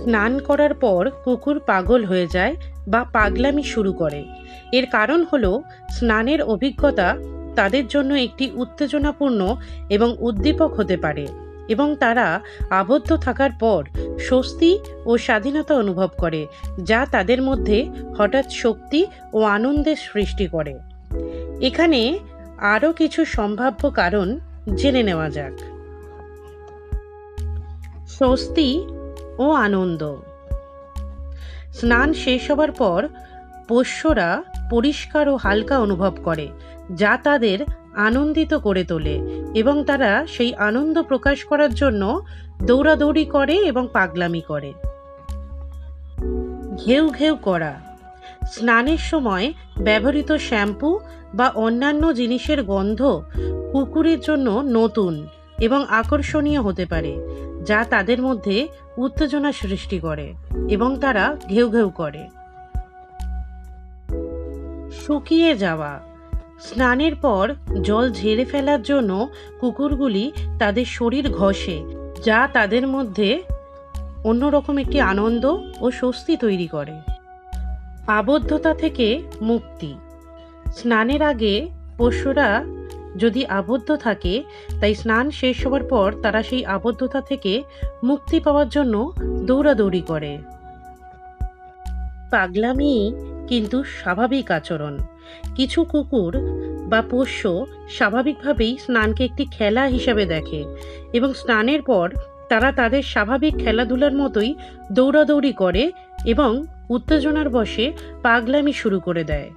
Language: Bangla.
স্নান করার পর কুকুর পাগল হয়ে যায় বা পাগলামি শুরু করে। এর কারণ হলো স্নানের অভিজ্ঞতা তাদের জন্য একটি উত্তেজনাপূর্ণ এবং উদ্দীপক হতে পারে এবং তারা আবদ্ধ থাকার পর স্বস্তি ও স্বাধীনতা অনুভব করে, যা তাদের মধ্যে হঠাৎ শক্তি ও আনন্দের সৃষ্টি করে। এখানে আরও কিছু সম্ভাব্য কারণ জেনে নেওয়া যাক। স্বস্তি ও আনন্দ। স্নান শেষ হবার পর পোষ্যরা পরিষ্কার ও হালকা অনুভব করে, যা তাদের আনন্দিত করে তোলে এবং তারা সেই আনন্দ প্রকাশ করার জন্য দৌড়াদৌড়ি করে এবং পাগলামি করে। ঘেউ ঘেউ করা। স্নানের সময় ব্যবহৃত শ্যাম্পু বা অন্যান্য জিনিসের গন্ধ কুকুরের জন্য নতুন এবং আকর্ষণীয় হতে পারে, যা তাদের মধ্যে উত্তেজনা সৃষ্টি করে এবং তারা ঘেউ ঘেউ করে। শুকিয়ে যাওয়া। স্নানের পর জল ঝেড়ে ফেলার জন্য কুকুরগুলি তাদের শরীর ঘষে, যা তাদের মধ্যে অন্যরকম একটি আনন্দ ও স্বস্তি তৈরি করে। আবদ্ধতা থেকে মুক্তি। স্নানের আগে পোষ্যরা যদি আবদ্ধ থাকে, তাই স্নান শেষ হওয়ার পর তারা সেই আবদ্ধতা থেকে মুক্তি পাওয়ার জন্য দৌড়াদৌড়ি করে। পাগলামি কিন্তু স্বাভাবিক আচরণ। কিছু কুকুর বা পোষ্য স্বাভাবিকভাবেই স্নানকে একটি খেলা হিসাবে দেখে এবং স্নানের পর তারা তাদের স্বাভাবিক খেলাধুলার মতোই দৌড়াদৌড়ি করে এবং উত্তেজনার বশে পাগলামি শুরু করে দেয়।